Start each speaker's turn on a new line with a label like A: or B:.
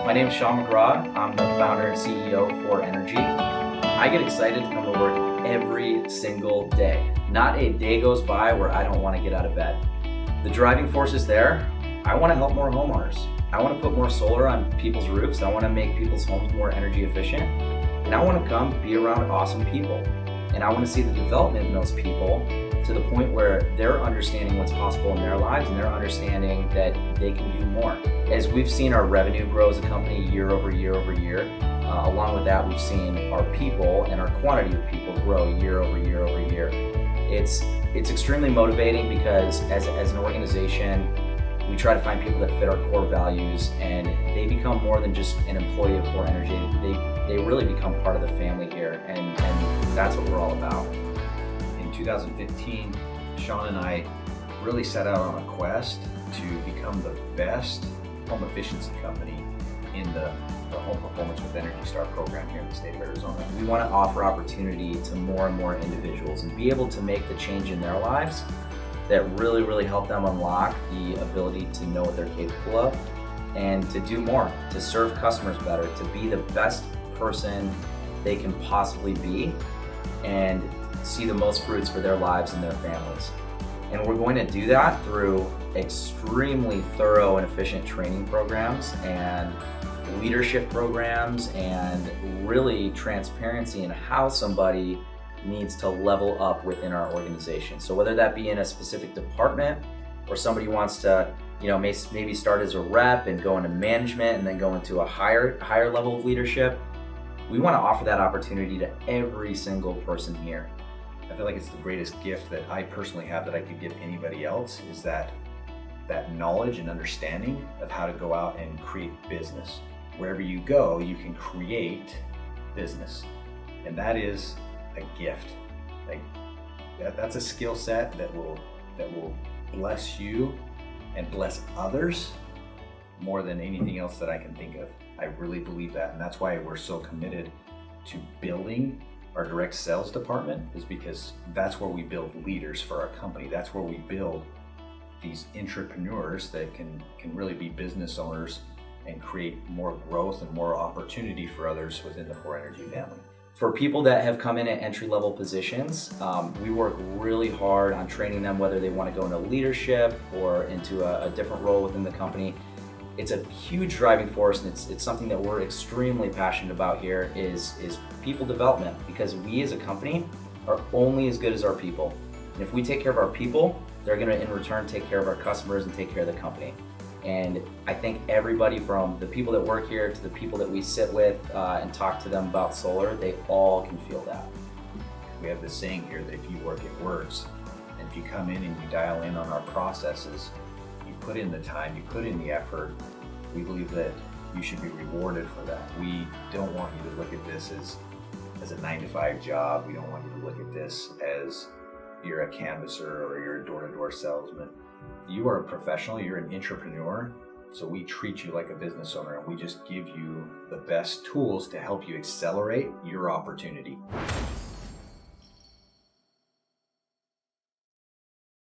A: My name is Sean McGraw. I'm the founder and CEO of For Energy. I get excited to come to work every single day. Not a day goes by where I don't want to get out of bed. The driving force is there. I want to help more homeowners. I want to put more solar on people's roofs. I want to make people's homes more energy efficient. And I want to come be around awesome people. And I want to see the development in those people to the point where they're understanding what's possible in their lives and they're understanding that they can do more. As we've seen our revenue grow as a company year over year over year, along with that, we've seen our people and our quantity of people grow year over year over year. It's extremely motivating because as an organization, we try to find people that fit our core values, and they become more than just an employee of For Energy. They really become part of the family here, and that's what we're all about.
B: In 2015, Sean and I really set out on a quest to become the best home efficiency company in the Home Performance with Energy Star program here in the state of Arizona.
A: We want to offer opportunity to more and more individuals and be able to make the change in their lives that really help them unlock the ability to know what they're capable of and to do more, to serve customers better, to be the best person they can possibly be and see the most fruits for their lives and their families. And we're going to do that through extremely thorough and efficient training programs and leadership programs and really transparency in how somebody needs to level up within our organization. So whether that be in a specific department or somebody wants to, maybe start as a rep and go into management and then go into a higher level of leadership, we want to offer that opportunity to every single person here.
B: I feel like it's the greatest gift that I personally have that I could give anybody else is that knowledge and understanding of how to go out and create business. Wherever you go, you can create business. And that is a gift. Like that's a skill set that will bless you and bless others more than anything else that I can think of. I really believe that, and that's why we're so committed to building our direct sales department, is because that's where we build leaders for our company. That's where we build these entrepreneurs that can really be business owners and create more growth and more opportunity for others within the For Energy family.
A: For people that have come in at entry-level positions, we work really hard on training them, whether they want to go into leadership or into a different role within the company. It's a huge driving force, and it's something that we're extremely passionate about here is people development, because we as a company are only as good as our people. And if we take care of our people, they're going to in return take care of our customers and take care of the company. And I think everybody from the people that work here to the people that we sit with and talk to them about solar, they all can feel that.
B: We have this saying here that if you work, it works. And if you come in and you dial in on our processes, you put in the time, you put in the effort, we believe that you should be rewarded for that. We don't want you to look at this as a 9-to-5 job. We don't want you to look at this as you're a canvasser or you're a door-to-door salesman. You are a professional, you're an entrepreneur, so we treat you like a business owner, and we just give you the best tools to help you accelerate your opportunity.